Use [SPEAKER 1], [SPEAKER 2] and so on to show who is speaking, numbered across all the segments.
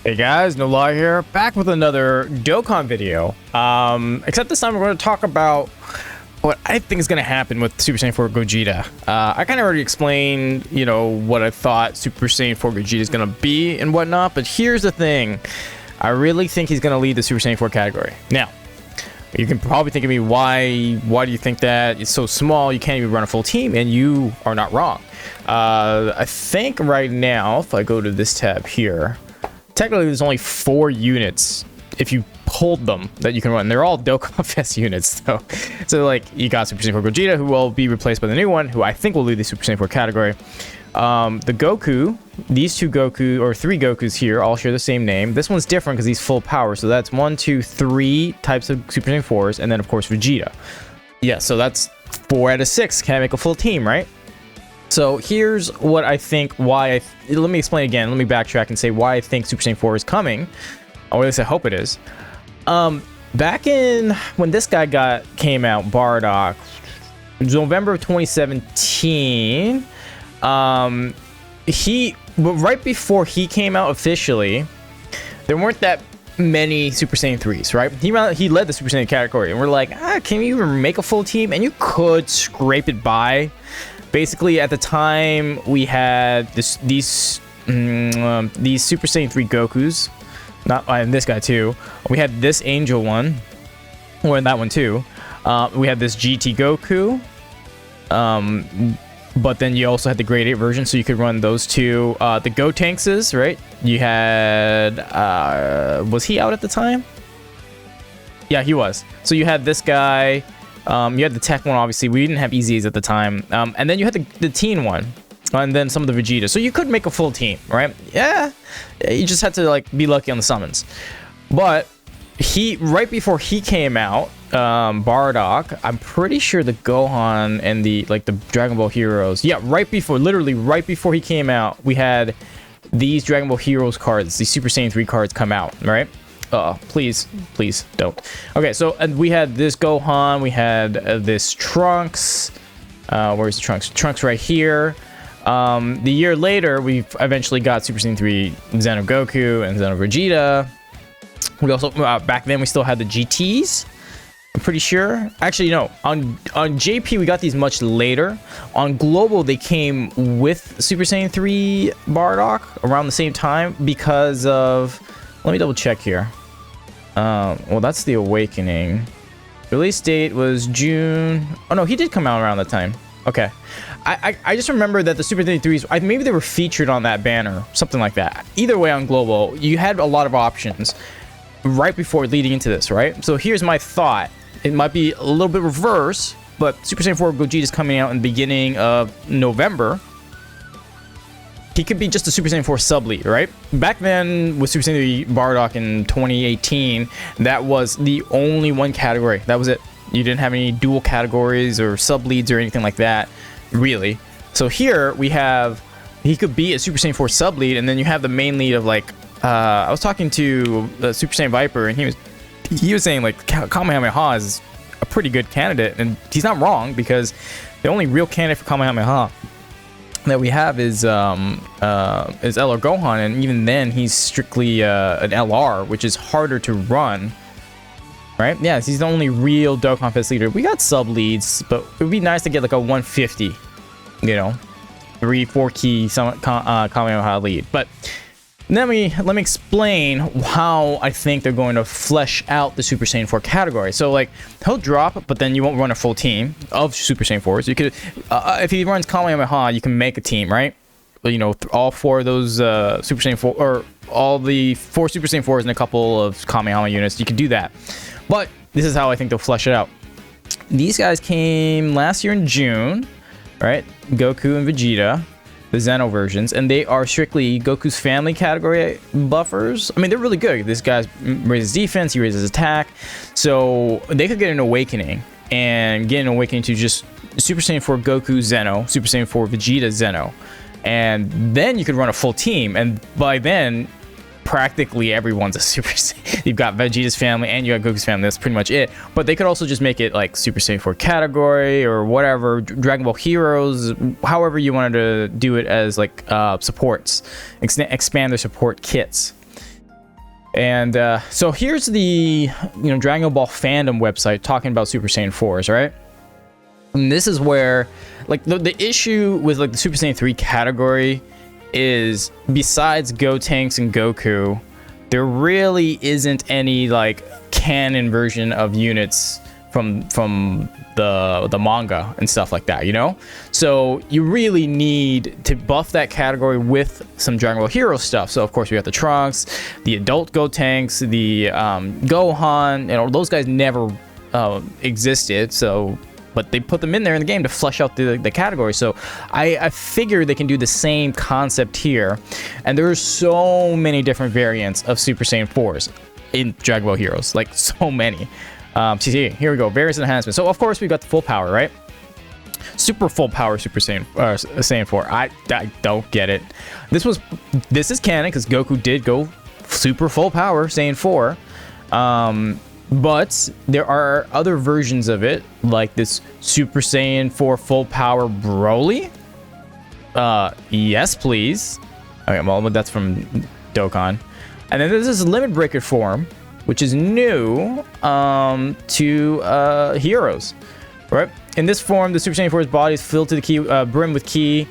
[SPEAKER 1] Hey guys, No Lie here, back with another Dokkan video. Except this time we're going to talk about what I think is going to happen with Super Saiyan 4 Gogeta. I kind of already explained, what I thought Super Saiyan 4 Gogeta is going to be and whatnot, but here's the thing. I really think he's going to lead the Super Saiyan 4 category. Now, you can probably think of me, why do you think that? It's so small, you can't even run a full team, and you are not wrong. I think right now, if I go to this tab here, technically there's only 4 units if you pulled them that you can run. They're all Dokkan Fest units though. So like you got Super Saiyan 4 Gogeta, who will be replaced by the new one, who I think will lead the Super Saiyan 4 category. The Goku, these 2 Goku or 3 Gokus here all share the same name. This one's different because he's full power. So that's 1, 2, 3 types of Super Saiyan 4s, and then of course Vegeta. Yeah, so that's 4 out of 6. Can't make a full team, right? So here's what I think, let me explain again, let me backtrack and say why I think Super Saiyan 4 is coming, or at least I hope it is. Back in, when this guy came out, Bardock, November of 2017, right before he came out officially, there weren't that many Super Saiyan 3s, right? He led the Super Saiyan category, and we're like, can you even make a full team? And you could scrape it by. Basically, at the time, we had these Super Saiyan 3 Gokus, and this guy too. We had this Angel one, or that one too. We had this GT Goku, but then you also had the Grade 8 version, so you could run those two. The Gotankses, right? You had, was he out at the time? Yeah, he was. So you had this guy. You had the tech one, obviously. We didn't have EZs at the time. And then you had the teen one. And then some of the Vegeta. So you could make a full team, right? Yeah. You just had to, be lucky on the summons. But right before he came out, Bardock, I'm pretty sure the Gohan and the Dragon Ball Heroes. Yeah, literally right before he came out, we had these Dragon Ball Heroes cards, these Super Saiyan 3 cards come out, right? Please don't. Okay, so we had this Gohan, we had this Trunks. Where's the Trunks? Trunks right here. The year later, we eventually got Super Saiyan 3 Xeno Goku and Xeno Vegeta. We also, back then, we still had the GTs. I'm pretty sure. Actually, no. On JP, we got these much later. On Global, they came with Super Saiyan 3 Bardock around the same time because of... Let me double check here. Well, that's the Awakening. Release date was June. Oh no, he did come out around that time. Okay. I just remember that the Super Saiyan 3s, maybe they were featured on that banner, something like that. Either way, on Global, you had a lot of options right before leading into this, right? So here's my thought. It might be a little bit reverse, but Super Saiyan 4 Gogeta is coming out in the beginning of November. He could be just a Super Saiyan 4 sub-lead, right? Back then, with Super Saiyan 3 Bardock in 2018, that was the only one category. That was it. You didn't have any dual categories or sub-leads or anything like that, really. So here, he could be a Super Saiyan 4 sub-lead, and then you have the main lead of, I was talking to Super Saiyan Viper, and he was saying, Kamehameha is a pretty good candidate, and he's not wrong, because the only real candidate for Kamehameha that we have is LR Gohan, and even then he's strictly an LR, which is harder to run, right? Yeah, he's the only real Dokkan Fest leader. We got sub leads, but it would be nice to get a 150, 3-4 key Kamehameha lead. But let me explain how I think they're going to flesh out the Super Saiyan 4 category. So he'll drop, but then you won't run a full team of Super Saiyan 4s. You could, if he runs Kamehameha, you can make a team, right? All 4 of those Super Saiyan 4, or all the 4 Super Saiyan 4s and a couple of Kamehameha units. You could do that. But this is how I think they'll flesh it out. These guys came last year in June, right? Goku and Vegeta, the Xeno versions, and they are strictly Goku's family category buffers. I mean, they're really good. This guy raises defense, he raises attack, so they could get an Awakening and get an Awakening to just Super Saiyan 4 Goku Xeno, Super Saiyan 4 Vegeta Xeno, and then you could run a full team, and by then practically everyone's a Super Saiyan. You've got Vegeta's family and you got Goku's family. That's pretty much it. But they could also just make it Super Saiyan 4 category or whatever, Dragon Ball Heroes, however you wanted to do it as supports, expand their support kits. And so here's the Dragon Ball fandom website talking about Super Saiyan 4s, right? And this is where like the issue with like the Super Saiyan 3 category is, besides Gotenks and Goku, there really isn't any like canon version of units from the manga and stuff like that, so you really need to buff that category with some Dragon Ball Hero stuff. So of course we got the Trunks, the adult Gotenks, the Gohan, those guys never existed, but they put them in there in the game to flesh out the category. So I figure they can do the same concept here, and there's so many different variants of Super Saiyan 4s in Dragon Ball Heroes, like so many. See, here we go, various enhancements. So of course we've got the full power, right? Super full power Super Saiyan Saiyan 4. I don't get it. This is canon because Goku did go super full power Saiyan 4. But there are other versions of it, like this Super Saiyan 4 full power Broly. Yes, please. Okay, well, that's from Dokkan. And then there's this limit breaker form, which is new to Heroes, right? In this form, the Super Saiyan 4's body is filled to the key, brim with ki,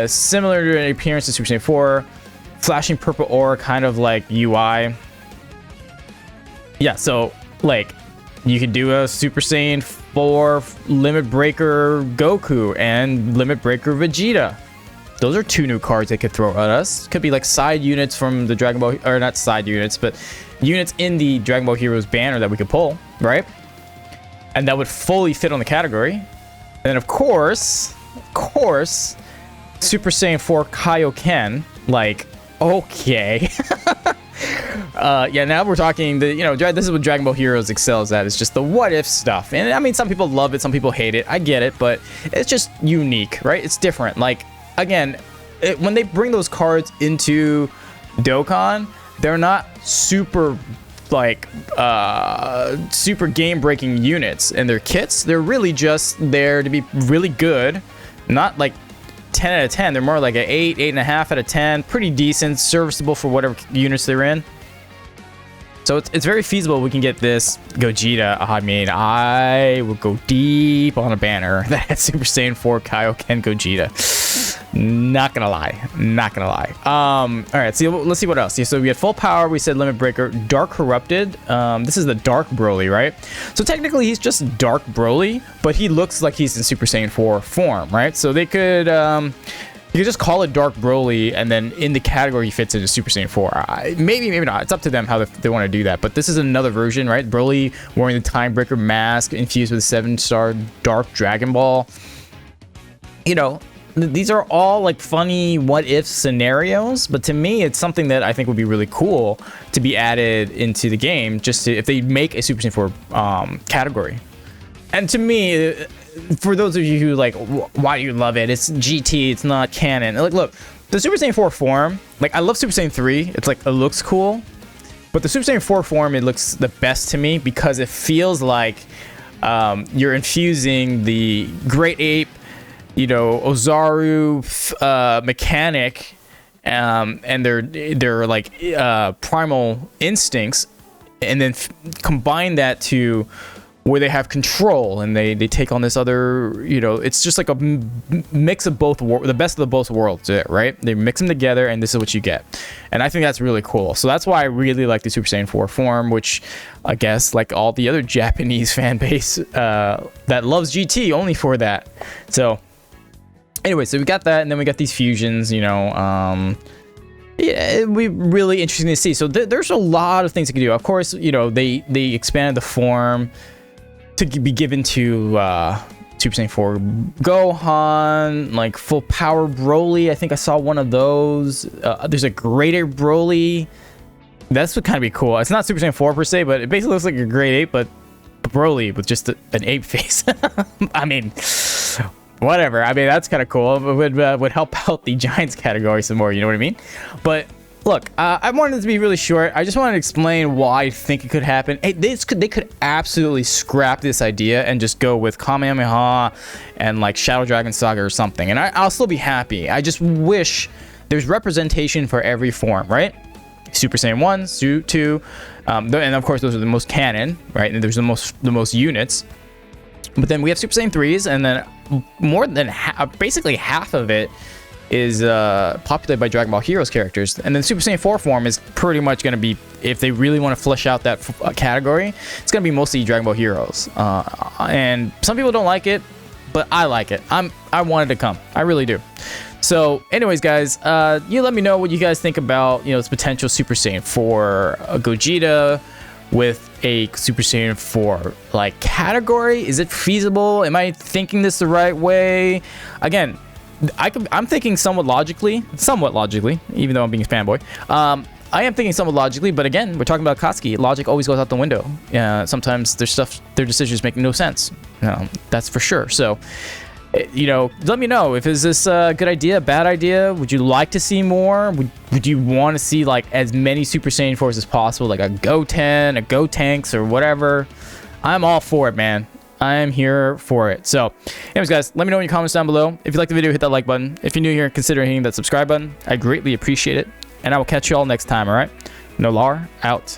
[SPEAKER 1] similar to an appearance to Super Saiyan 4, flashing purple aura, kind of like UI. Yeah, so like you could do a Super Saiyan 4 limit breaker Goku and limit breaker Vegeta. Those are two new cards they could throw at us. Could be like side units from the Dragon Ball, or not side units, but units in the Dragon Ball Heroes banner that we could pull, right? And that would fully fit on the category. And then of course, Super Saiyan 4 Kaioken, like, okay. Yeah, now we're talking this is what Dragon Ball Heroes excels at. It's just the what if stuff. And I mean, some people love it, some people hate it. I get it, but it's just unique, right? It's different. Like, again, when they bring those cards into Dokkan, they're not super like super game-breaking units in their kits. They're really just there to be really good, not like 10 out of 10. They're more like an 8, 8.5 out of 10. Pretty decent, serviceable for whatever units they're in. So it's very feasible we can get this Gogeta. I mean, I will go deep on a banner that has Super Saiyan 4 Kaioken Gogeta. Not gonna lie. All right, so let's see what else. So we had full power. We said limit breaker, dark corrupted. This is the dark Broly, right? So technically he's just dark Broly, but he looks like he's in Super Saiyan 4 form, right? So they could you could just call it Dark Broly, and then in the category he fits into Super Saiyan 4. Maybe not. It's up to them how they want to do that. But this is another version, right? Broly wearing the Time Breaker mask, infused with 7-star Dark Dragon Ball. These are all like funny what-if scenarios, but to me, it's something that I think would be really cool to be added into the game, just if they make a Super Saiyan 4 category. And to me, for those of you who like, why do you love it? It's GT, it's not canon. Like, look, the Super Saiyan 4 form, like, I love Super Saiyan 3. It's like, it looks cool. But the Super Saiyan 4 form, it looks the best to me because it feels like you're infusing the Great Ape, Ozaru mechanic, and their like primal instincts, and then combine that to where they have control and they take on this other, it's just like a mix of both, the best of the both worlds, right? They mix them together and this is what you get. And I think that's really cool. So that's why I really like the Super Saiyan 4 form, which I guess like all the other Japanese fan base that loves GT only for that. So anyway, so we got that, and then we got these fusions, yeah, it'd be really interesting to see. So there's a lot of things you can do. Of course, they expanded the form to be given to Super Saiyan 4 Gohan, like full power Broly. I think I saw one of those. There's a Great Ape Broly. That's what kind of be cool. It's not Super Saiyan 4 per se, but it basically looks like a Great Ape, but Broly with just an ape face. I mean, whatever. I mean, that's kind of cool. It would help out the Giants category some more. You know what I mean? But look, I wanted it to be really short. I just wanted to explain why I think it could happen. Hey, they could absolutely scrap this idea and just go with Kamehameha and like Shadow Dragon Saga or something, and I'll still be happy. I just wish there's representation for every form, right? Super Saiyan 1, 2, and of course those are the most canon, right? And there's the most units. But then we have Super Saiyan 3s, and then more than basically half of it is populated by Dragon Ball Heroes characters. And then Super Saiyan 4 form is pretty much going to be, if they really want to flesh out that category, it's going to be mostly Dragon Ball Heroes. And some people don't like it, but I like it. I wanted to come. I really do. So anyways, guys, you let me know what you guys think about, this potential Super Saiyan 4 Gogeta with a Super Saiyan 4 like category. Is it feasible? Am I thinking this the right way? Again, I'm thinking somewhat logically, even though I'm being a fanboy. I am thinking somewhat logically, but again, we're talking about Akatsuki. Logic always goes out the window. Sometimes their decisions make no sense. That's for sure. So, let me know, if is this a good idea, bad idea? Would you like to see more? Would you want to see like as many Super Saiyan 4s as possible, like a Goten, a Gotenks, or whatever? I'm all for it, man. I am here for it. So, anyways, guys, let me know in your comments down below. If you like the video, hit that like button. If you're new here, consider hitting that subscribe button. I greatly appreciate it. And I will catch you all next time, all right? Nolar, out.